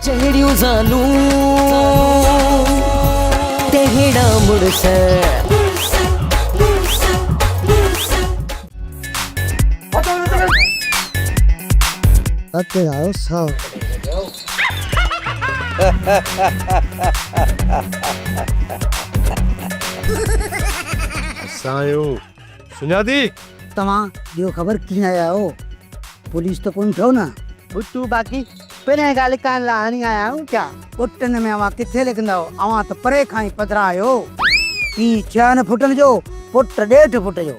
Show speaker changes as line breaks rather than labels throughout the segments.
चेहड़ियों जानू तेहड़ा मुड़स
आओ साओ
सायो सुञाती
तव्हां ॿियो ख़बर कीअं आया हो पुलिस तो कोन थियो न
तू बाकी पहिरें ॻाल्हि कान लाहिणी आया आहियूं क्या
पुटनि में अवां किथे लिखंदा हो अवां त परे खां ई पधरा आहियो ई 6 फुटनि जो पुट 1.5 फुट जो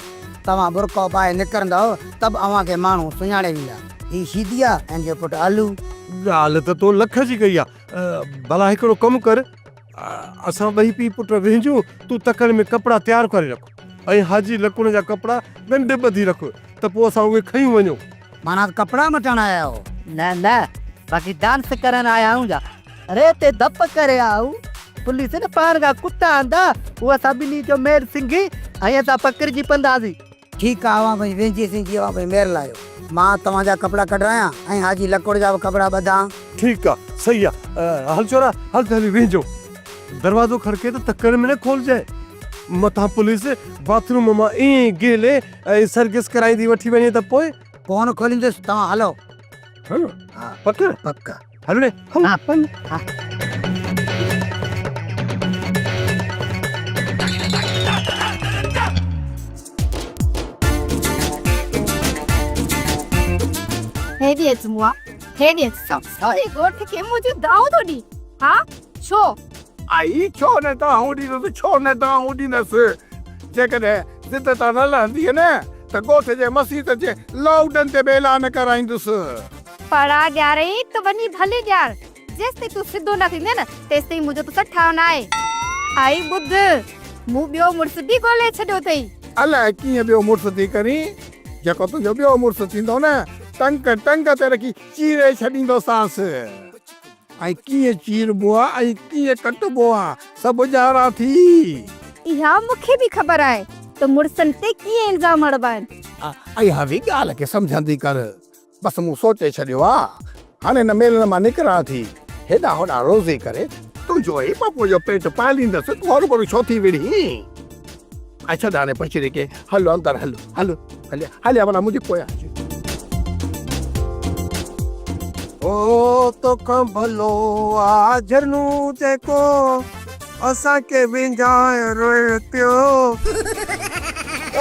तव्हां बुरको पाए निकिरंदा हो तब अवां खे माण्हू सुञाणे वेंदा ही सीधिया ऐं जो पुट आलू
ॻाल्हि त तो लख जी कई आहे भला हिकिड़ो कमु कर असां ॿई पीउ पुट वेंजूं तूं तकड़ि में कपिड़ा तयारु करे रख ऐं हाजी लकुण जा कपिड़ा ॻंढ ॿधी रख त पोइ असां उहे खयूं वञूं
माना कपिड़ा मटण आया हो
न न बाकी डांस करण आया आहियूं जा अरे ते दप करे आऊं पुलिस ने पार का कुत्ता आंदा वो सभिनी जो मेर सिंगी ऐं असां पकड़जी पंदासीं
ठीकु आहे अवां भई वेंजी सिंजी अवां भई मेर लायो मां तव्हांजा कपिड़ा कढायां ऐं हाजी लकुड़ जा कपिड़ा ॿधां
ठीकु आहे सही आहे हल छोरा हल त हली वेंजो दरवाज़ो खड़के त तकड़ि में न खोलजांइ मथां पुलिस बाथरूम मां ईअं गेले ऐं सर्विस कराईंदी वठी वञे त पोइ
कोन खोलींदुसि तव्हां हलो
पक
पक्का
हल ने
हाँ पन हाँ
हे디 jetzt moi हे디 jetzt so sorry गोठ के मुझे दाव थोड़ी हाँ छो
आई छो न तव्हां ॾींदुसि छो न तव्हां ॾींदुसि जेकॾहिं ज़िद त न लहंदी न त ॻोठ जे मसीत जे लॉकडाउन ते बि ऐलान कराईंदुसि
पड़ा ॾियारे तो वनी भले ॾियार जेसिताईं तूं सिधो न थींदे न तेसिताईं मुंहिंजो तो सठा न आहे आई ॿुध मूं ॿियो मुड़ुस बि ॻोल्हे छॾियो अथई
अलाए कीअं ॿियो मुड़ुस थी करी जेको तुंहिंजो ॿियो मुड़ुस थींदो न टंग टंग ते रखी चीरे छॾींदोसांसि ऐं कीअं चीरबो आहे ऐं कीअं कटबो आहे सभु ॼाणा थी
इहा मूंखे बि ख़बर आहे त मुड़ुसनि ते कीअं इल्ज़ाम हणबा आहिनि
ऐं हवी ॻाल्हि खे सम्झंदी कर बसि मूं सोचे छॾियो आहे हाणे न मेलण मां निकिरां थी हेॾा होॾा रोज़े करे तुंहिंजो ई पप्पू जो पेट पालींदसि तूं हरू भरू छो थी विढ़ी अच्छा दाने पछिड़े के हलो अंदरि हलो हलो हलिया हलिया भला मुंहिंजे पोयां अचु
ओ तोखां भलो आ झरनू जेको असांखे विञाए रोए पियो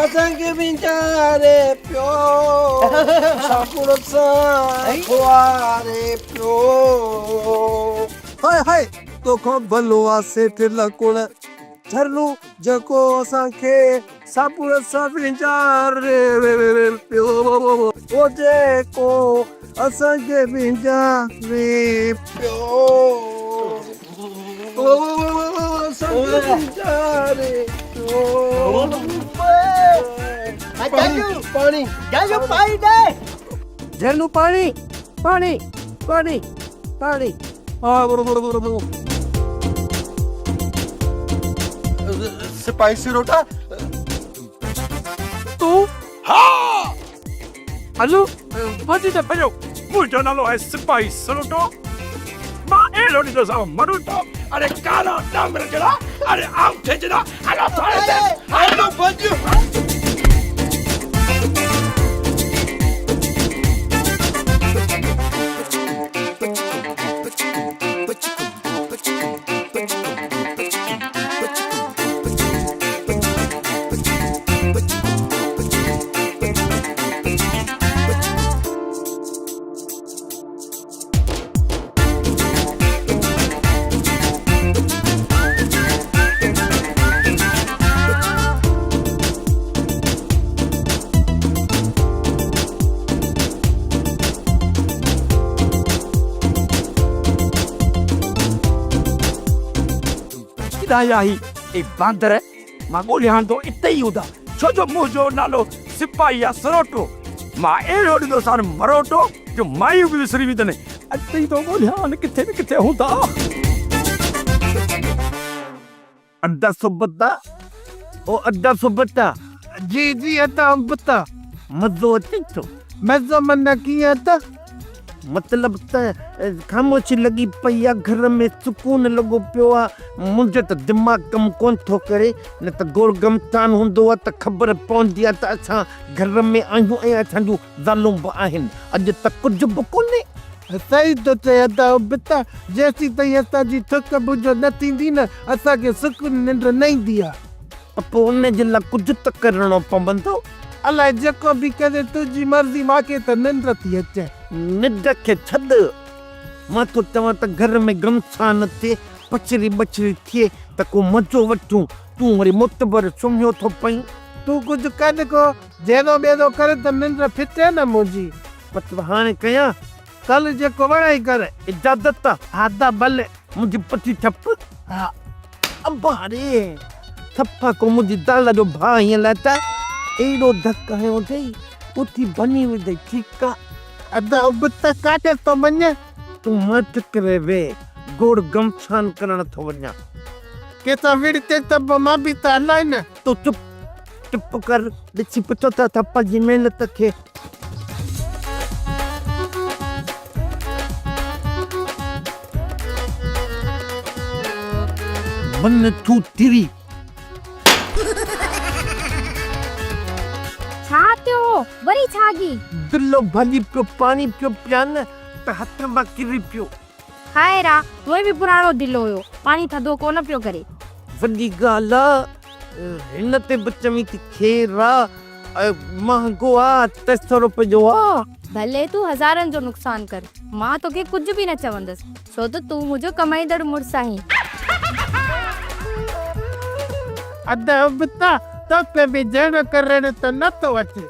असांखे विञाए पियो सापुड़ सां खुआरे पियो हाय हाय तोखां भलो आ सेठ लकुण झरनू जेको असांखे सापुड़ सां विञाए पियो ओ जेको असांखे विञाए पियो
पानी जायो पानी दे झरनू पानी पानी पानी पानी
सिपाही सिरोटा तू हाँ हलो भाजी ते पजो मुझो नालो है सिपाही सिरोटो मां एलो नी सा मरुटो अरे काला डामर जड़ा अरे आउ थे जड़ा हलो थारे ते हलो भाजी
ही ए बांदर मां ॻोल्हियां थो इते ई हूंदा छो जो मुंहिंजो नालो सिपाही आहे सरोटो मां अहिड़ो ॾींदो सां मरोटो जो मायूं बि विसरी वेंदनि अॼु तो ॻोल्हियां किथे न किथे हूंदा अड्डा सुबत्ता ओ अड्डा सुबत्ता जी जी अड्डा सुबत्ता मज़ो अचे थो मज़ो मन कीअं त
मतलब त ख़ामोशी लॻी पई आहे घर में सुकून लॻो पियो आहे मुंहिंजो त दिमाग़ कमु कोन थो करे न त गोड़ गमतान हूंदो आहे त ख़बर पवंदी आहे त असां घर में आहियूं ऐं असांजूं ज़ालूं बि आहिनि अॼु त कुझु बि कोन्हे
सही तो चए अदा बिता जेसी ताईं असांजी थक बुझ न थींदी न असांखे सुकून निंड न ईंदी आहे
पोइ उन जे लाइ कुझु त करिणो पवंदो
अलाए जेको बि करे तुंहिंजी मर्ज़ी मूंखे त निंड थी अचे
निंड खे छॾ मां तो चवां त घर में गमछा न थिए पछरी बछरी थिए त को मज़ो वठूं तूं वरी मुतबर सुम्हियो थो पई
तूं कुझु कॾ को जहिड़ो ॿेड़ो करे त निंड फिटे न मुंहिंजी
मतलब हाणे कयां
कल जेको वणाई करे
इजाज़त
हा त भले
मुंहिंजी पटी ठप हा अबारे थप्पा को मुंहिंजी दाल जो भाउ हीअं लाइ त एॾो धक हयो अथई उथी बनी विधई ठीकु आहे
अदा बिता काटे तो वञे
तूं मत करे वे गोड़ गमछान करण थो वञा
केतिरा विड़ते त पोइ मां बि त हलाए न
तूं चुप चुप कर ॾिसी पियो त थप्पा जी महिनत खे मन तूं तिरी
छा थियो वरी छागी
दिलो भली पियो पानी पियो पिया न त हथ मां किरी पियो
ख़ैर आहे उहे बि पुराणो दिलो हुयो पाणी थधो कोन पियो करे
वॾी ॻाल्हि आहे हिन ते बि चवीं थी खेर आहे महांगो आहे 300 रुपए जो आहे
भले तूं हज़ारनि जो नुक़सान कर मां तोखे कुझु बि न चवंदसि छो त तूं मुंहिंजो कमाईंदड़ मुड़ुसु आहीं
अदा बिता तोखे बि जहिड़ो करण त नथो अचे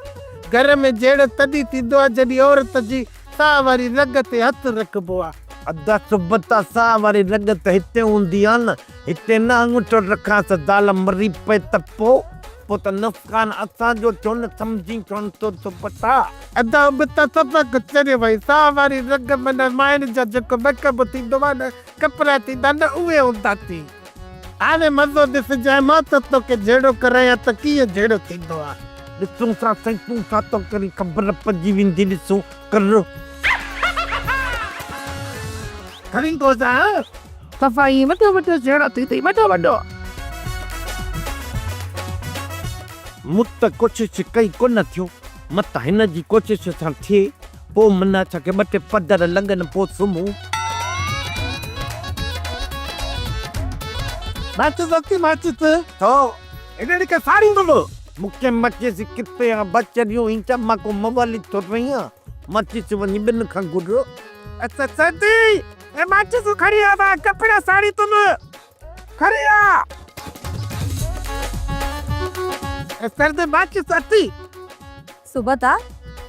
घर में जहिड़ो तॾहिं थींदो आहे जॾहिं औरत जी साह वारी रग ते हथु रखबो आहे
अदा सुबता साह वारी रग त हिते हूंदी आहे न हिते न अंगूठो रखां त दाल मरी पए त पोइ त नुक़सान असांजो छो न सम्झी कोन थो पता
अदा बिता सबक चरे भई साह वारी रग माना माइनि जा जेको मेकअप थींदो आहे न कपिड़ा थींदा न उहे हूंदा थी हाणे मज़ो ॾिसजांइ मां त तोखे जहिड़ो करायां त कीअं जहिड़ो थींदो आहे
ॾिसूं था साईं तूं छा थो करी ख़बर पइजी वेंदी ॾिसूं कर
खणी गोज़ा
सफ़ाई वॾो वॾो जहिड़ो थी अथई वॾो वॾो मूं त कोशिशि कई कोन थियो मत हिन जी कोशिशि सां थिए पोइ मना छा के ॿ टे पधर लॻनि पोइ सुम्हूं
माचिस
तो एॾे के साड़ी दो मूंखे मचिस किथे आहे बचरियूं इंच मां को मोबाइल थो रही आहे मचिस वञी ॿिनि खां घुरो
अच्छा सदी ए माचिस खड़ी आ कपड़ा साड़ी तुम खड़ी आ ए सर्द माचिस अती
सुबह ता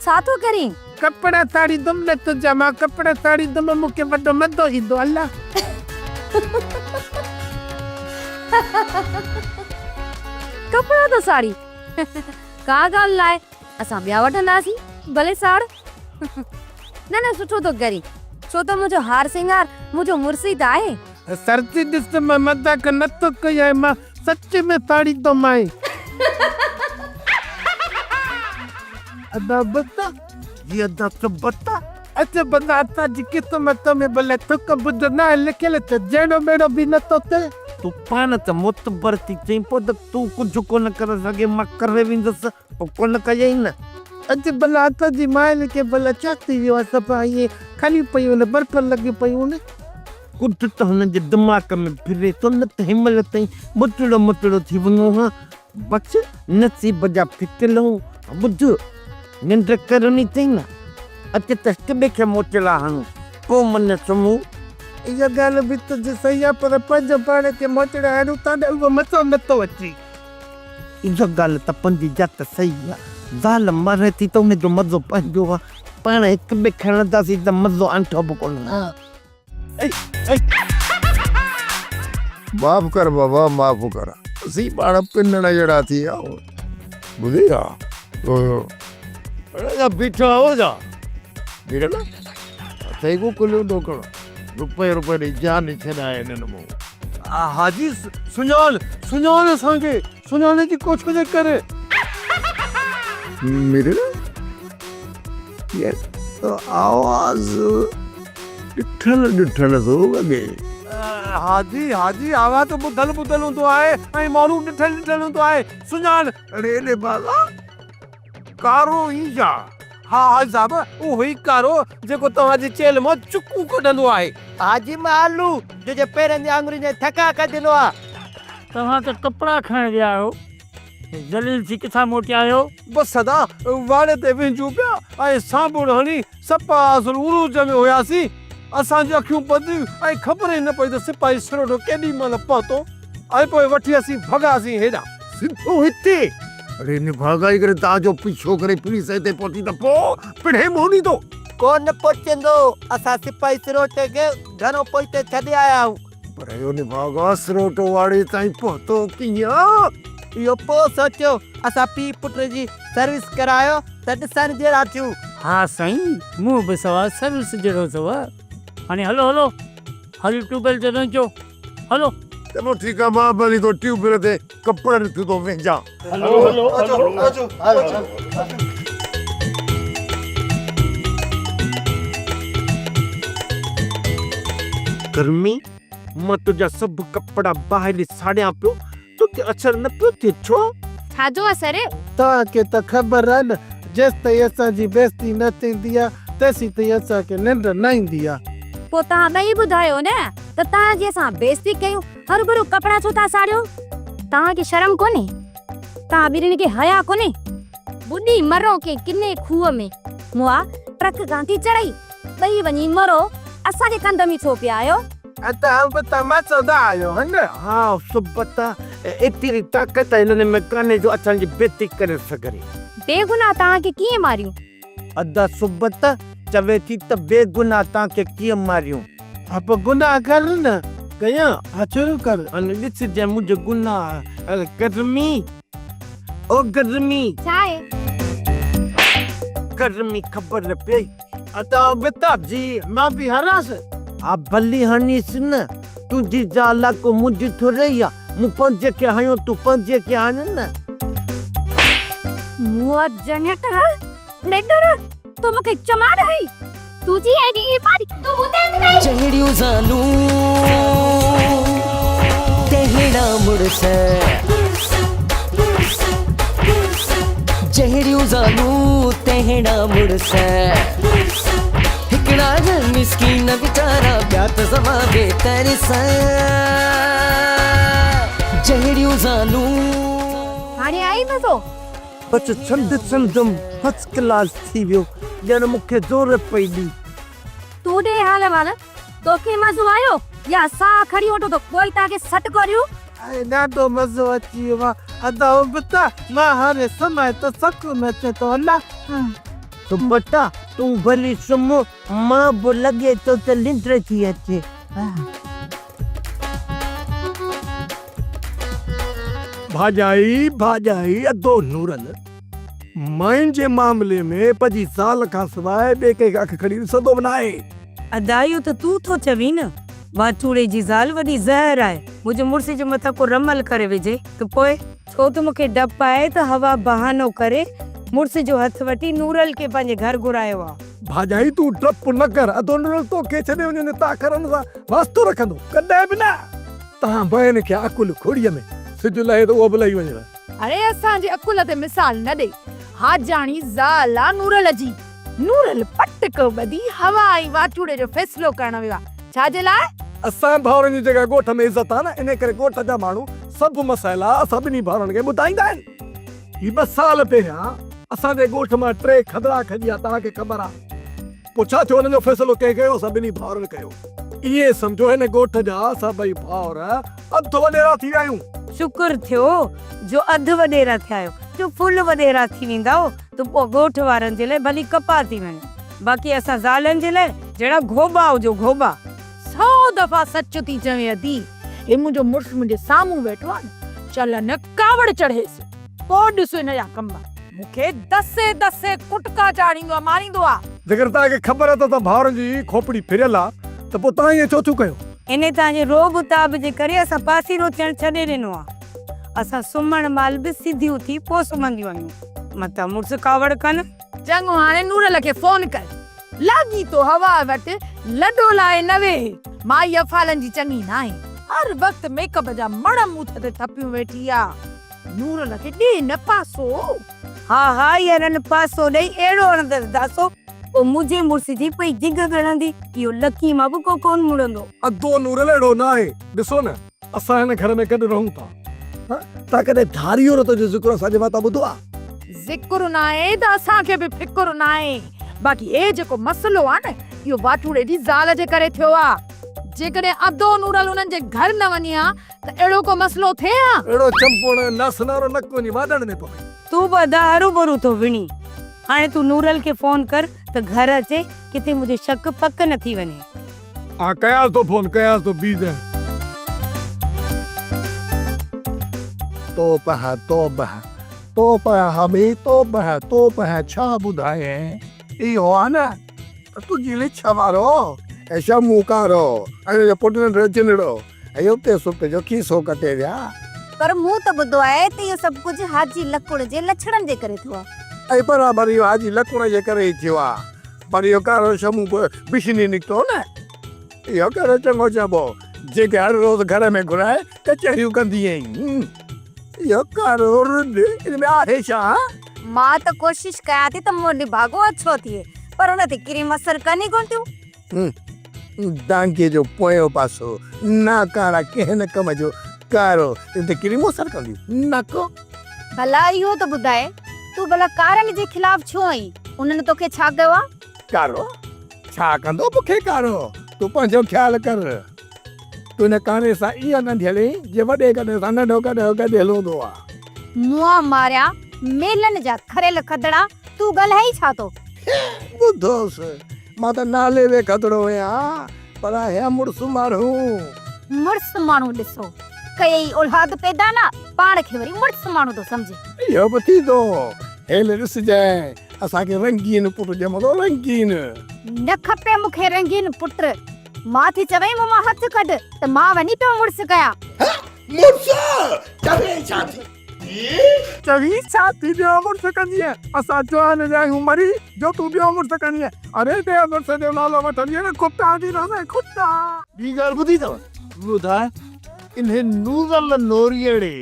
छा थो करीं
कपड़ा साड़ी तुम न तो जमा कपड़ा साड़ी तुम मूंखे वॾो मदो ईंदो अल्लाह
कपिड़ा तो साड़ी का ॻाल्हि लाइ असां ॿिया वठंदासीं भले साड़ न न सुठो तो करी छो त मुंहिंजो हार सिंगार मुंहिंजो मुर्सी त आहे
सर्दी ॾिस मां मजाक नथो कई आहे मां सच में साड़ी तो माए अदा बता
जी अदा सुबता
अच्छा बंदा अता जी किस्मत में भले थुक बुध न लिखियल त जहिड़ो बेड़ो बि नथो थिए
तूं पाण त मुतबर थी चई पोइ त तूं कुझु कोन करे सघे मां करे वेंदुसि पोइ कोन कयई न
अॼु भला अता जी माइल खे भला छा थी वियो आहे सफ़ा इहे खणी पयूं न बर्फ़ लॻी पयूं न
कुझु त हुनजे दिमाग़ में फिरे थो न त हिमल ताईं मुटड़ो मुटड़ो थी वञो हा बस नसीब जा फिकलूं ॿुध निंड करणी अथई न अचे त हिक खे मोचला हणूं पोइ मन सुम्हूं
इहा ॻाल्हि बि तुंहिंजी सही आहे पर पंहिंजो पाण खे मोचड़ा हणूं था न उहो मज़ो नथो अचे
इहा ॻाल्हि त पंहिंजी जात सही आहे ज़ाल मरे थी त हुनजो मज़ो पंहिंजो आहे पाण हिक ॿिए खे हणंदासीं त मज़ो अंठो बि कोन
माफ़ कर बाबा माफ़ कर असीं पाण पिनण जहिड़ा थी विया ॿुधी आहे बीठो हो जा बीठो न अथई को कुलियो ॾोकणो रुपए ॾेई जान छॾाए हिननि मूं
हाजी सुञाण असांखे सुञाणे जी कोशिशि करे
मेरे यार आवाज़ ॾिठल थो लॻे।
हाजी हाजी आवाज़ तो बुधल हूंदो आहे ऐं माण्हू ॾिठल हूंदो आहे। सुञाण
अरे ने बाला
कारो ई जा। हा साहब उहो ई कारो जेको तव्हांजी चेल मां चुकू कढंदो आहे।
हाजी मालू जो जे पेरनि जी आङुरियुनि जे थका कढंदो आहे।
तव्हां त कपिड़ा खणण विया आहियो, जलील जी किथां मोटिया आहियो?
बस सदा वाड़े ते विंजू पिया ऐं साबुण हणी सपा उरूज में हुयासीं। असांजी अखियूं बंदियूं ऐं ख़बर ई न पई त सिपाही सरोडो केॾी महिल पहुतो ऐं पोइ वठी असीं भॻासीं हेॾां।
सिधो हिते। अरे ने भागाई करे ताजो पीछो करे पुलिस ते पहुती त पोइ पिणे मोनी तो
कोन पहुचंदो, असां सिपाही सिरोटे खे घणो पोइते छॾे आया आहियूं।
पर यो ने भागा सरोटो वाड़े ताईं पहुतो कीअं?
इहो पोइ सोचियो असां पीउ पुट जी सर्विस करायो त ॾिसण जहिड़ा थियूं।
हा साईं, मूं बि सवा सर्विस जहिड़ो अथव। हाणे हलो ट्यूबवेल ते न अचो, हलो।
चलो ठीक है, मां भली तो ट्यूबवेल ते कपड़ा ॾिठी तो वेंजा।
गर्मी मां तुंहिंजा सभु कपिड़ा ॿाहिरि साड़ियां पियो, तोखे असर न पियो थिए छो?
छाजो असर?
तव्हांखे त ख़बर आहे न, जेसि ताईं असांजी बेइज़ती न थींदी आहे तेसि ताईं असांखे निंड न ईंदी आहे।
पोइ तव्हां ॿई ॿुधायो न त तव्हां जी असां बेइज़ती कयूं, हर भरू कपिड़ा छो था साड़ियो? तव्हांखे शर्म कोन्हे? तव्हां ॿिन्हिनि खे हया कोन्हे? बुॾी मरो के किने खूह में मुआ ट्रक गांधी चढ़ाई, ॿई वञी मरो, असांजे कंध में छो पिया आहियो?
हम बि तमाचोदा आहियो है न।
हा सुबता एतिरी ताक़त हिननि में कान्हे जो असांजी बेइज़ती करे सघे।
बेगुनाह तव्हांखे कीअं मारियूं?
अदा सुबत चवे थी त बेगुनाह तव्हांखे कीअं मारियूं?
अब गुनाह कर न कया शुरू कर।
अने ॾिस जे मुंहिंजो गुनाह। अरे गर्मी ओ गर्मी
छा आहे?
गर्मी ख़बर न पई।
अदा बेटा जी मां बि हरास।
आ भली हनीस न, तुंहिंजी ज़ाल को मुंहिंजी थोरी आहे। मूं पंज खे हयो, तूं पंज खे हन न।
मुआ जनट नेडर तो मूंखे चमाड़ हई तुझी एडी मारी तू ॿुधे नहीं?
जहिड़ियूं ज़ालूं तहिड़ा मुड़स, जहिड़ियूं ज़ालूं तहिड़ा मुड़स, हिकिड़ा मिस्कीन वीचारा ॿिया त समा बेतरस, जहिड़ियूं ज़ालूं।
हाणे आई मज़ो?
बस छंदम फर्स्ट क्लास थी वियो, ॼण मूंखे ज़ोर पई ॾी।
तू ॾे हाल वाल, तोखे मज़ो आयो या साह खड़ी वठो तो कोई ताके सट करियो?
ॾाढो मज़ो अची वियो आहे। अदा बेटा मां हाणे समय त सकून अचे थो अल्लाह।
सुबता तूं भली सुम्हो, मां बि लॻे थो त निंड थी अचे।
भाॼाई अदो नूरन माइन जे मामले में पंहिंजी ज़ाल खां सवाइ ॿिए कंहिंखे अख खणी ॾिसंदो बि न आहे।
अदायो त तू थो चवी न, वाचूड़े जी ज़ाल वॾी ज़हर आहे। मुंहिंजे मुड़ुस जे मथां को रमल करे विझे त पोइ छो त मूंखे डपु आहे त हवा बहानो करे मुड़ुस जो हथ वठी नूरल खे पंहिंजे घर घुरायो आहे।
भाॼाई तूं डपु न कर, अदो नूरल तोखे छॾे वञे ताकरनि सां वास्तो रखंदो कॾहिं बि न। तव्हां बहन खे अकुल खोड़ीअ में सिज लहे त उहो बि लही वञे।
अरे असांजे अकुल ते मिसाल न ॾे। हाजाणी ज़ाल नूरल जी, नूरल पट को ॿधी हवा ऐं वाचूड़े जो फ़ैसिलो करण वियो आहे। छाजे लाइ?
असां भाउरनि जी जॻह ॻोठ में इज़त आहे न, इन करे ॻोठ जा माण्हू सभु मसइला सभिनी भाउरनि खे ॿुधाईंदा आहिनि। ही 2 साल पहिरियां असांजे ॻोठ मां 3 खदड़ा खॼिया, तव्हांखे ख़बर आहे। पोइ छा थियो, हुननि जो फ़ैसिलो कंहिं कयो? सभिनी भाउरनि कयो। इहे सम्झो हिन ॻोठ जा सभई भाउर अधु वॾेरा थी विया आहियूं।
शुक्र थियो जो अधु वॾेरा थिया आहियो, जो फुल वॾेरा थी वेंदा त पोइ ॻोठ वारनि जे लाइ भली कपा थी वञे, बाक़ी असां ज़ालनि जे लाइ जहिड़ा घोबा हुजो घोबा।
100 दफ़ा सच थी चवे अदी। हे मुंहिंजो मुड़ुस मुंहिंजे साम्हूं वेठो आहे न, चल न कावड़ चढ़ेसि, पोइ ॾिसो हिन जा कम। मूंखे दसे दसे कुटका चाढ़ींदो आहे, मारींदो आहे।
जेकर तव्हांखे ख़बर आहे त तव्हां भाउरनि जी खोपड़ी फिरियल आहे त पोइ तव्हां ईअं छो थियूं कयो?
इन तव्हांजे रोब ताब जे करे असां पासीरो थियण छॾे ॾिनो आहे। असां सुम्हण महिल बि सिधियूं थी पोइ सुम्हंदियूं आहियूं, मथां मुड़ुस कावड़ कनि।
चङो, हाणे नूरल खे फोन कर, लागी तो हवा वट लडो लाए नवे माई अफालन जी चंगी नाहे हर वक्त मेकअप जा मण मुंह ते थपियूं वेठी आ नूर लगे डी न पासो
हाँ हाँ यारन पासो नहीं एड़ो अंदर दासो ओ मुझे मुर्सी जी पई जिग गणंदी इहो लकी मां बि को कोन मुड़ंदो
अदो नूर लेड़ो ना आहे ॾिसो न असां हिन घर में गॾु रहूं था तव्हां कॾहिं धारियो न तुंहिंजो ज़िक्र असांजे मथां ॿुधो आहे
जिक्र नाहे त असांखे बि फिक्र नाहे बाक़ी ए जेको मसलो आ न इहो वाठूड़े जी ज़ाल जे करे थियो आ जेकॾहिं अदो नूरल उन्हनि जे घर न वञी आ त अहिड़ो को मसलो थिए आ
अहिड़ो चंपोण नस नारो नक वञी वाॾण में पवे
तू बदा हरू भरू तो विणी हाणे तू नूरल के फोन कर त घर अचे किथे मुझे शक पक न थी वञे
हा कयां तो फोन कयां तो बीज
तोबा हमें तोबा छा ॿुधाए इहो आहे न तुंहिंजी लिछ वारो ऐं मुकारो ऐं पुट रजनड़ो ऐं उते सुत जो खीसो कटे विया
पर मूं त ॿुधो आहे त इहो सभु कुझु हाजी लकुड़ जे लछड़नि जे करे थियो आहे
ऐं बराबरि इहो हाजी लकुड़ जे करे ई थियो आहे पर इहो कारो शमू बिशनी निकितो न इहो कारो चङो चइबो जेके हर रोज़ घर में घुराए कचहरियूं कंदी आहीं इहो कारो इन में आहे छा
मां त कोशिश कयां थी त मूं निभागो अच्छो थिए पर हुन ते किरी मसर कनी कोन थियूं
डांगे जो पोयो पासो ना कारा कंहिं न कम जो कारो ते किरी मुसर कंदियूं नको
भला इहो त ॿुधाए तूं भला कारनि जे खिलाफ़ छो आई उन्हनि तोखे छा कयो आहे
कारो छा कंदो मूंखे कारो तूं पंहिंजो ख्यालु कर तूं हिन कारे सां इहा न थियली जे वॾे कॾहिं सां नंढो कॾहिं गॾु हलंदो आहे
मुंहं मारिया मेलनि जा खरेल खदड़ा तूं ॻाल्हाई छा तो
ॿुधोसि मां त नाले वे खतरो आहियां पर हे मुड़ुसु माण्हू
मुड़स माण्हू ॾिसो कई औलाद पैदा ना पाण खे वरी मुड़स माण्हू तो समझे
इहो बि थींदो हेल ॾिसजांइ असांखे रंगीन पुट ॼमंदो रंगीन
न खपे मूंखे रंगीन पुट मां थी चवई मूं मां हथ कढ त मां वञी पियो मुड़स कया
चवी छा थी ॿियो मुड़ुस कंदी असां जवान जा आहियूं मरी जो तूं ॿियो मुड़ुस कंदी अरे ते मुड़ुस जो नालो वठंदी न कुत्ता थी रहंदा कुत्ता
ॿी ॻाल्हि ॿुधी अथव ॿुधाए इन्हे नूरल नोरियड़े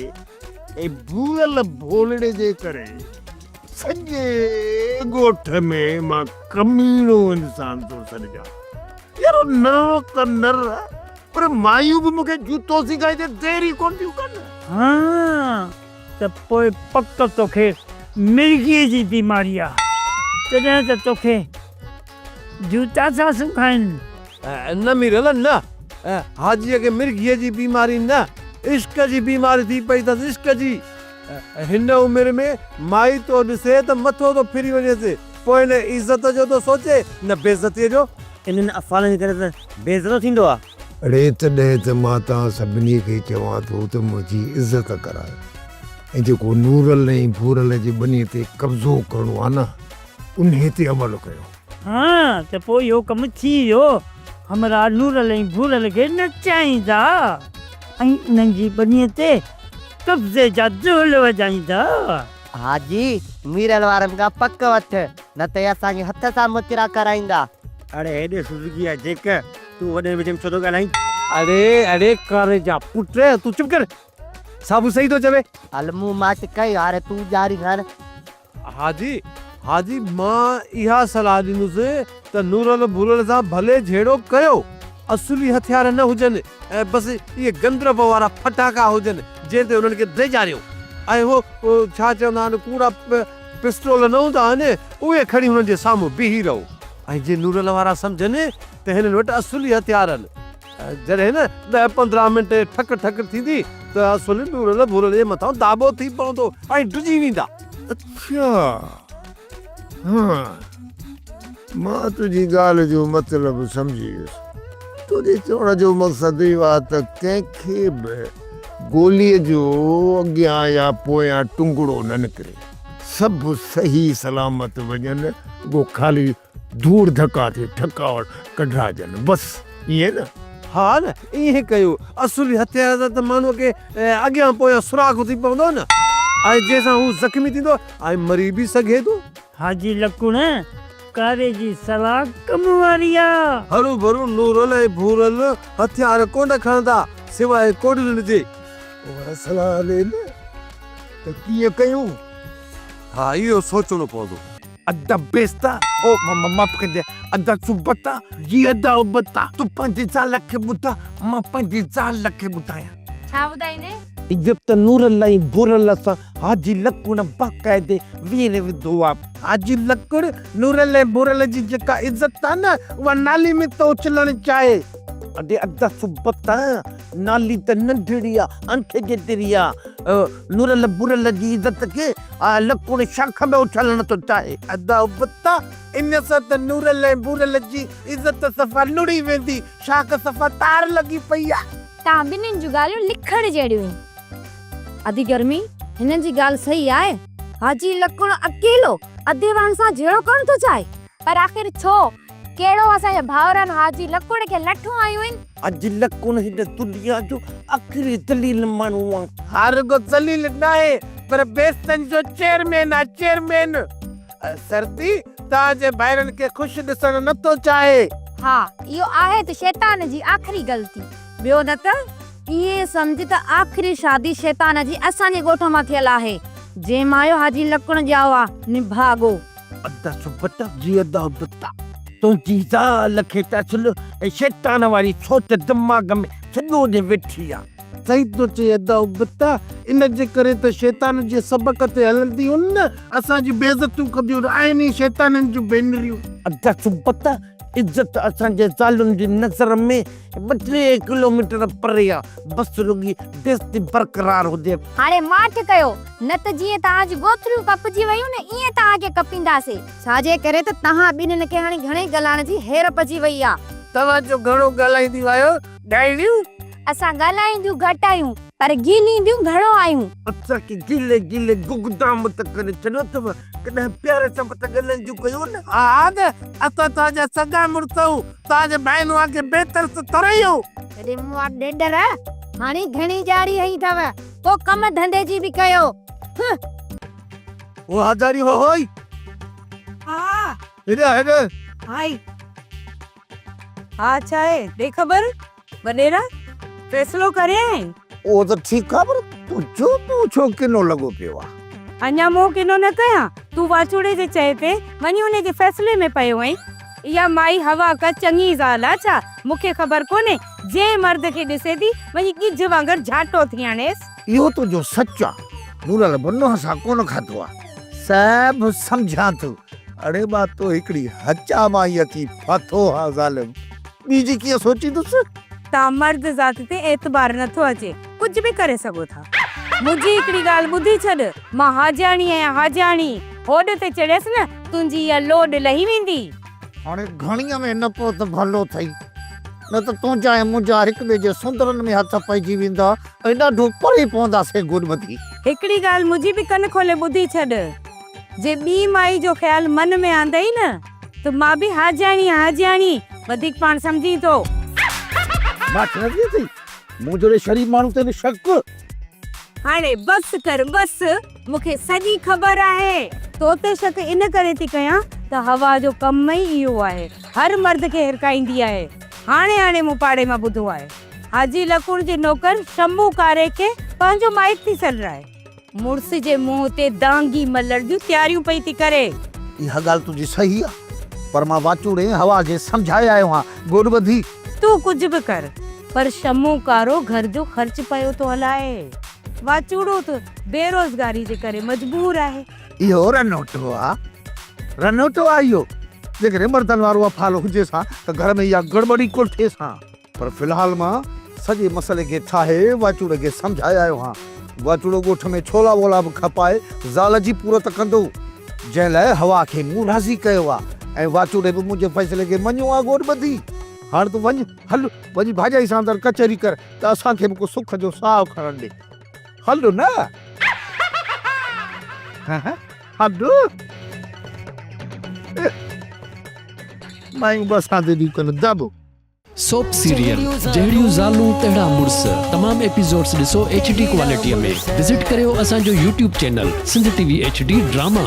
ऐं भूरल भोलड़े जे करे सॼे ॻोठ में मां कमीनो इंसान थो सॾिजां यारो नरो त नर पर मायूं बि मूंखे जूतो सिखाईंदे देरी कोन थियूं कनि
हाँ त पोइ पक तोखे मिर्गीअ जी बीमारी आहे तॾहिं त तोखे जूता था सुखाइनि
न मिरल न हाजीअ खे मिर्गीअ जी बीमारी न इश्क जी बीमारी थी पई अथसि इश्क जी हिन उमिरि में माई तो ॾिसे त मथो थो फिरी वञेसि पोइ न इज़त जो थो सोचे न बेइज़तीअ जो
इन्हनि अफ़वाहनि जे करे त बेइज़तो थींदो आहे
अड़े तॾहिं त मां तव्हां सभिनी खे चवां थो त मुंहिंजी इज़त कराए ऐं जेको नूरल ऐं भूरल जे ॿनीअ ते कब्ज़ो करिणो आहे न उन ते अमल कयो
हाँ त पोइ इहो कमु थी वियो हमरा नूरल ऐं भूरल खे नचाईंदा ऐं उन्हनि जी ॿनीअ ते कब्ज़े जा ढोल वॼाईंदा
हाजी मीरल वारनि खां पक वठ न त असांखे हथ सां मुचरा कराईंदा
अरे हेॾे सुज़ुकी आहे जेक तूं वॾे में छो थो ॻाल्हाईं अरे कारे जा पुट तूं चुप कर साबु सही थो चवे
हल मूं माच कई हाणे तूं जारी कर
हाजी मां इहा सलाह ॾींदुसि त नूरल भूरल सां भले जहिड़ो कयो असली हथियार न हुजनि ऐं बसि इहे गंदरब वारा फटाका हुजनि जंहिं ते उन्हनि खे ड्रेजारियो ऐं हो छा चवंदा आहिनि कूड़ा पिस्टोल न हूंदा आहिनि उहे खणी हुननि जे साम्हूं बीही रहो ऐं जे नूरल वारा सम्झनि त हिननि वटि असली हथियार आहिनि जॾहिं न 10-15 मिंट ठक ठक थींदी त असली नूरल भूरल जे मथां दाबो थी पवंदो ऐं ॾुजी वेंदा
अच्छा हाँ मां तुंहिंजी ॻाल्हि जो मतिलबु सम्झी वियुसि तुंहिंजे चवण जो मक़सदु इहो आहे त कंहिंखे बि गोलीअ जो अॻियां या पोयां टुंगड़ो न निकिरे सभु सही सलामत वञनि उहो ख़ाली धूड़ धका थिए ठकावट कढाइजनि बसि ईअं न
हा न ईअं कयो असली हथियार सां त माण्हूअ खे अॻियां पोयां सुराख थी पवंदो न ऐं जंहिंसां हू ज़ख़्मी थींदो ऐं मरी बि सघे थो
हाजी लकुण कारे जी सलाह कम वारी आहे।
हरू भरू नूरल ऐं भूरल हथियार कोन खणंदा सिवाय कोडलनि जे।
और सलाह ले न त कीअं कयूं?
हा इहो सोचणो पवंदो।
अदा बेस्ता ओ माफ कर दे अदा सुबता ये अदा उबता तू 50 लख बुता मां 50 लख बुताया।
छा ॿुधाईंदे?
इजिप्त नूरल ऐं भूरल सां हाजी लकुण बाक़ाइदे वीर विधो आहे। हाजी लकुण नूरल ऐं भूरल जी जेका इज़त आहे न उहा नाली में तो उछलणु चाहे। अॾे अदा सुबता नाली त नंढड़ी आहे अंख जेतिरी आहे। नूरल भूरल जी इज़त खे लकुण शाख में उछलणु थो चाहे। अदा उबता इन सां त नूरल ऐं भूरल जी इज़त सफ़ा लुड़ी वेंदी, शाख सफ़ा तार लॻी पई आहे।
तव्हां ॿिन्हिनि जूं ॻाल्हियूं लिखण जहिड़ियूं आहिनि। अधी गर्मी हिननि जी ॻाल्हि सही आहे। हाजी लकुण अकेलो अधे वांग सां जहिड़ो कोन थो चाहे, पर आख़िर छो कहिड़ो असांजे भाउरनि हाजी लकुण खे लठूं आयूं आहिनि।
हाजी लकुण हिन दुनिया जो आख़िरी दलील माण्हू आहे। हर को दलील न आहे पर बेस्तन जो चेयरमैन आहे चेयरमैन। सर्दी तव्हांजे भाइरनि खे ख़ुशि ॾिसणु नथो चाहे।
हा इहो आहे त शैतान जी आख़िरी ग़लती। ॿियो न त इहे सम्झ त आख़िरी शादी शैतान जी असांजे ॻोठ मां थियल आहे। जंहिं मायो हाजी लकुण ॼाओ आहे निभागो।
अदा सुबता जी अदा उबता तुंहिंजी ज़ाल खे तसुल ऐं शैतान वारी सोच दिमाग़ में सॼो ॾींहुं वेठी आहे।
सही तो चए अदा उबता इन जे करे त शैतान जे सबक ते हलंदियूं न असांजी बेइज़तियूं कंदियूं आहिनि शैताननि जूं भेनरियूं।
अदा सुबता इज़त असांजे ज़ालुनि जी नज़र में 2-3 किलोमीटर परे आहे। बसि रुॻी बेइज़ती बरक़रार हुजे।
हाणे माठ कयो न त जीअं तव्हांजी गोथरियूं कपजी वयूं न ईअं तव्हांखे कपींदासीं। छाजे करे त तव्हां ॿिन्हिनि खे हाणे घणे ॻाल्हाइण जी हेर पची वई आहे।
तव्हांजो घणो ॻाल्हाईंदियूं आहियो डायरियूं।
असां ॻाल्हाईंदियूं घटि आहियूं पर ॻीलींदियूं घणो आहियूं।
असांखे गिले गिले गुगदाम त करे छॾियो अथव, कॾहिं प्यारे सां त ॻाल्हाईंदियूं कयो न।
हा न असां तव्हांजा सगा मुड़ुस आहियूं, तव्हांजे भाइनि वांगे बेहतर तरहियो।
अरे मूं ॾेडर हाणे घणी जारी हई अथव, को कम धंधे जी बि कयो।
वो हज़ारी हो होई
हाँ
हेॾा हेॾा
हाय हाँ छा आहे दे ख़बर वॾेरा फ़ैसिलो करे आई।
ओ त ठीकु आहे पर तुंहिंजो छो किनो लॻो पियो आहे?
अञा मूं किनो न कयां, तूं वाचूड़े जे चए पे वञी उन जे फ़ैसिले में पियो आहीं। इहा माई हवा का चङी ज़ाल आहे छा? मूंखे ख़बर कोन्हे जंहिं मर्द खे ॾिसे थी वञी गिज वांगुरु झाटो थी आणेसि।
इहो तुंहिंजो सच आहे। नूरल बनो सां कोन खाधो आहे, सभु सम्झां थो। अड़े मां तो हिकिड़ी हचा माई अची फाथो हा ज़ालिम, ॿी जी कीअं सोचींदुसि?
तव्हां मर्द ज़ात ते एतबार नथो अचे, कुझु बि करे सघो था। मुंहिंजी हिकिड़ी ॻाल्हि ॿुधी छॾ, मां हाजाणी आहियां हाजाणी। होॾ ते चढ़ियसि न तुंहिंजी इहा लोड लही वेंदी।
हाणे घणीअ में न पोइ त भलो अथई, न त तुंहिंजा ऐं मुंहिंजा हिक ॿिए जे सुंदरनि में हथ पइजी वेंदा ऐं ॾाढो परे पवंदासीं गुरमती।
हिकिड़ी ॻाल्हि मुंहिंजी बि कन खोले ॿुधी छॾ, जे ॿी माई जो ख़्यालु मन में आंदई न त मां बि हाजाणी हाजाणी वधीक पाण सम्झी थो।
मां चवंदी थी मुंहिंजो शरीफ़ माण्हू ते शक।
हाणे बस कर बस, मूंखे सॼी ख़बर आहे। तो ते शक इन करे थी कयां त हवा जो कम ई इहो आहे, हर मर्द खे हिरकाईंदी आहे। हाणे हाणे मूं पाड़े मां ॿुधो आहे हाजी लकुण जे नौकर शंभू कारे खे पंहिंजो माइट थी सॾाए, मुड़ुस जे मुंहं ते दांगी मलण जूं तयारियूं पई थी करे।
इहा ॻाल्हि तुंहिंजी सही आहे, पर मां वाचूड़े हवा जे सम्झाए आयो आहियां गुरबधी।
तूं कुझु बि कर पर शम्मू कारो घर जो ख़र्च पियो थो हलाए। वाचूड़ो त बेरोज़गारी जे करे मजबूर आहे।
इहो रनोटो आहे, रनोटो आहे इहो। जेकॾहिं मर्दनि वारो अफ़ालो हुजे सां त घर में इहा गड़बड़ी कोन थिए सां, पर फ़िलहाल मां सॼे मसइले खे ठाहे वाचूड़े खे सम्झाए आयो आहियां। वाचूड़ो ॻोठ में छोला वोला बि खपाए ज़ाल जी पूरत कंदो, जंहिं लाइ हवा खे मूं राज़ी कयो आहे ऐं वाचूड़े बि मुंहिंजे फ़ैसिले खे मञियो आहे गोड़बधी। हाणे तूं वञ, हल वञी भाॼाई सां अंदरि कचहरी कर त असांखे बि को सुख जो साहु खणण ॾे। हलो न हलो मायूं बस आदि दी कन दब।
सोप सीरियल जहिड़ियूं ज़ालूं तहिड़ा मुड़ुस तमाम एपिसोड्स ॾिसो HD क्वालिटीअ में। विज़िट करियो असांजो YouTube channel Sindh TV HD drama.